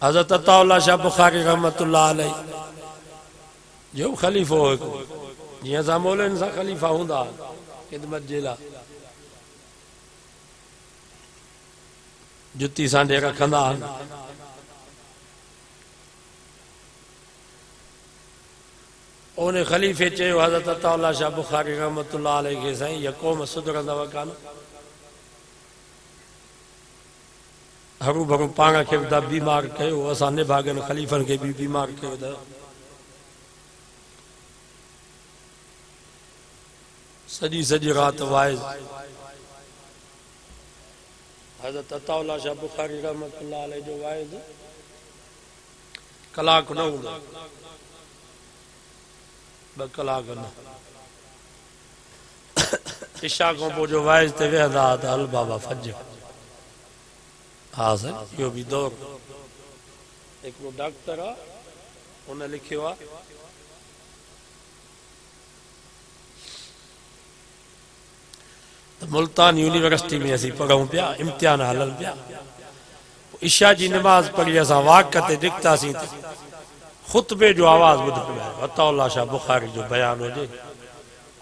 हज़रत अताउल्लाह शाह बुखारी रहमतुल्लाह अलैह जो ख़लीफ़ो हो जीअं असां मौलवियुनि सां ख़लीफ़ा हूंदा ख़िदमत जे लाइ जुती सांडे रखंदा आहिनि। उन ख़लीफ़े चयो हज़रत अताउल्लाह शाह बुखारी रहमतुल्लाह अलैह खे साईं इहा क़ौम सुधरंदव कान हरू भरू पाण खे बि बीमार कयो असां निभागनि ख़लीफ़नि खे बि बीमार कयो त सॼी सॼी राति वाइज़ हज़रत अताउल्लाह शाह बुखारी रहमतुल्लाह अलैह जो वाइज़ कलाक न हूंदो 2 कलाक न इशा खां पोइ जो वाइज़ ते वेहंदा त हल बाबा फजर हा साईं इहो बि दौर हिकिड़ो डॉक्टर आहे हुन लिखियो आहे मुल्तान यूनिवर्सिटी में असीं पढ़ूं पिया इम्तिहान हलनि पिया इशा जी नमाज़ पढ़ी असां वाक ते निकितासीं त ख़ुतबे जो आवाज़ ॿुध पियो अताउल्लाह शाह बुखारी जो बयान हुजे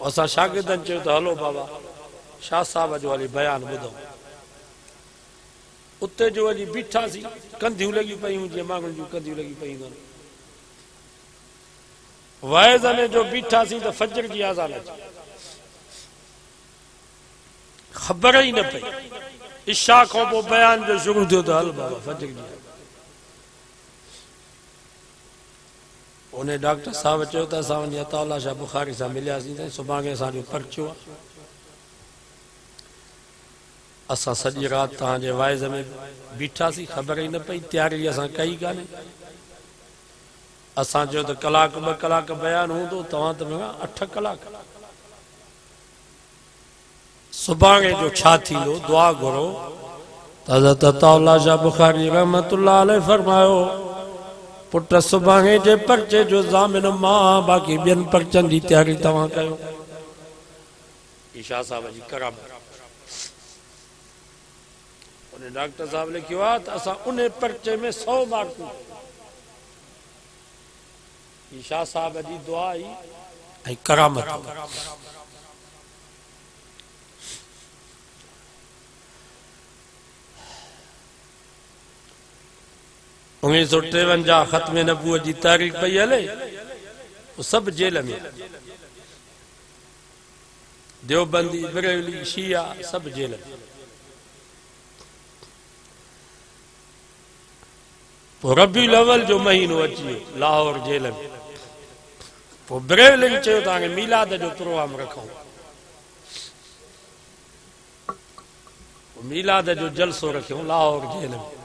असां शागिर्दनि चयो त हलो बाबा शाह साहब जो हली बयान ॿुधूं उते जो वञी बीठासीं कंधियूं लॻियूं पयूं जीअं माण्हुनि जूं कंधियूं लॻियूं पयूं आहिनि वाइज़नि जो बीठासीं त फजर जी आज़ान अची ख़बर ई न पई इशा खां पोइ बयान जो शुरू थियो त हल बाबा फजर जी उन डॉक्टर साहब चयो त असां वञी अताउल्लाह शाह बुखारी सां मिलियासीं त सुभाणे असांजो पर्चो आहे असां सॼी राति तव्हांजे वाइज़ में बीठासीं ख़बर ई न पई तयारी असां कई कान्हे असां चयो त कलाक 2 कलाक बयान हूंदो तव्हां त 8 कलाक सुभाणे जो छा थींदो दुआ घुरो त हज़रत अताउल्लाह शाह बुखारी रहमतुल्लाह अलैह फरमायो पुट सुभाणे जे पर्चे जो ज़ामिन मां बाक़ी ॿियनि पर्चनि जी तयारी तव्हां कयो शाह साहब जी कराम उन डॉक्टर साहब लिखियो आहे त असां उन पर्चे में 100 मार्कूं शाह साहब जी दुआ आई ऐं करामत 1953 ख़त्म नबूअत जी तारीख़ पई हले सब जेल में देवबंदी बरेली शिया सब जेल में रबीउल अव्वल जो महीनो अची वियो लाहौर जेल में बरेली चयो तव्हांखे मीलाद जो प्रोग्राम रखूं मीलाद जो जलसो रखियो लाहौर जेल में